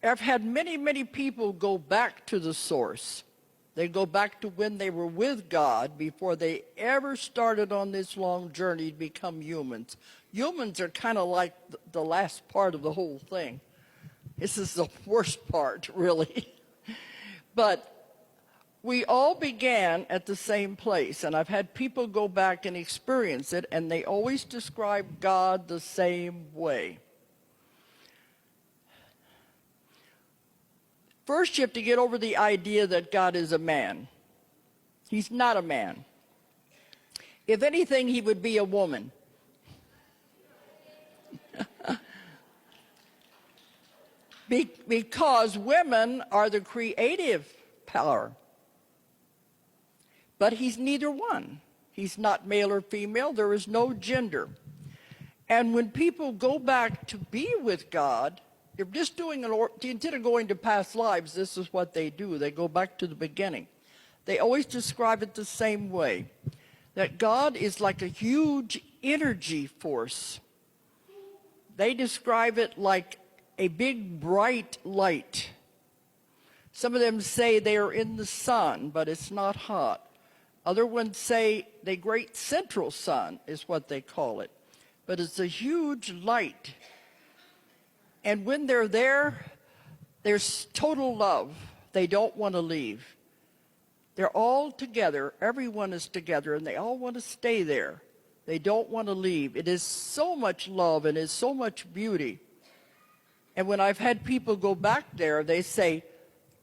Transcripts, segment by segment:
I've had many, many people go back to the source. They go back to when they were with God before they ever started on this long journey to become humans. Humans are kind of like the last part of the whole thing. This is the worst part, really. But we all began at the same place, and I've had people go back and experience it, and they always describe God the same way. First, you have to get over the idea that God is a man. He's not a man. If anything, he would be a woman. Because women are the creative power. But he's neither one. He's not male or female. There is no gender. And when people go back to be with God, they're just doing instead of going to past lives, this is what they do. They go back to the beginning. They always describe it the same way, that God is like a huge energy force. They describe it like a big bright light. Some of them say they are in the sun, but it's not hot. Other ones say the great central sun is what they call it. But it's a huge light. And when they're there, there's total love. They don't want to leave. They're all together. Everyone is together, and they all want to stay there. They don't want to leave. It is so much love and is so much beauty. And when I've had people go back there, they say,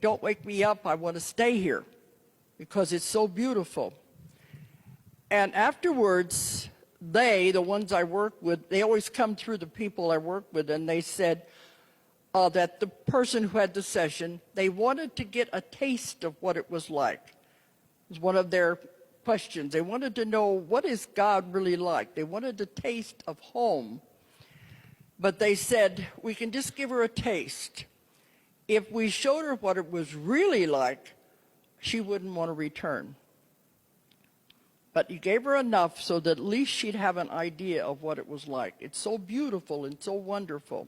"Don't wake me up. I want to stay here because it's so beautiful." And afterwards, the ones I work with, they always come through the people I work with, and they said that the person who had the session, they wanted to get a taste of what it was like. It was one of their questions. They wanted to know, what is God really like? They wanted a taste of home. But they said, we can just give her a taste. If we showed her what it was really like, she wouldn't want to return. But you gave her enough so that at least she'd have an idea of what it was like. It's so beautiful and so wonderful.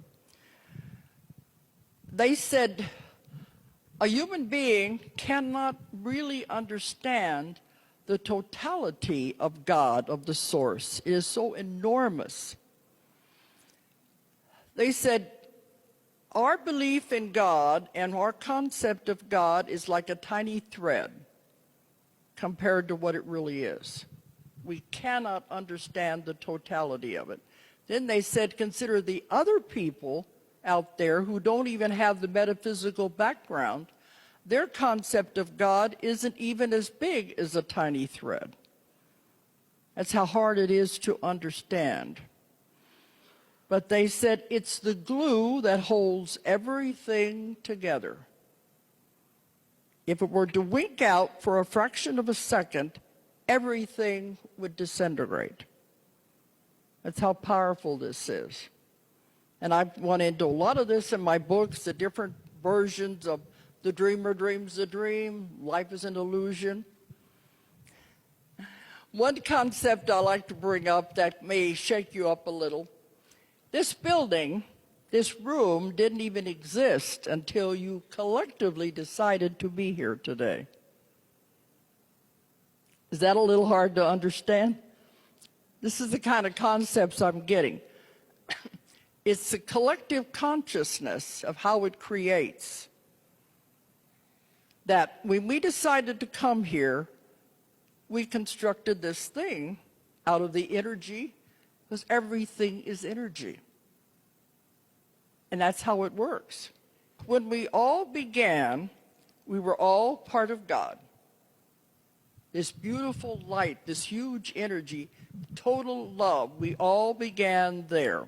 They said a human being cannot really understand the totality of God, of the source. It is so enormous. They said, our belief in God and our concept of God is like a tiny thread compared to what it really is. We cannot understand the totality of it. Then they said, consider the other people out there who don't even have the metaphysical background. Their concept of God isn't even as big as a tiny thread. That's how hard it is to understand. But they said it's the glue that holds everything together. If it were to wink out for a fraction of a second, everything would disintegrate. That's how powerful this is. And I've gone into a lot of this in my books, the different versions of the dreamer dreams a dream, life is an illusion. One concept I like to bring up that may shake you up a little. This building, this room, didn't even exist until you collectively decided to be here today. Is that a little hard to understand? This is the kind of concepts I'm getting. It's the collective consciousness of how it creates. That when we decided to come here, we constructed this thing out of the energy, because everything is energy. And that's how it works. When we all began, we were all part of God. This beautiful light, this huge energy, total love, we all began there.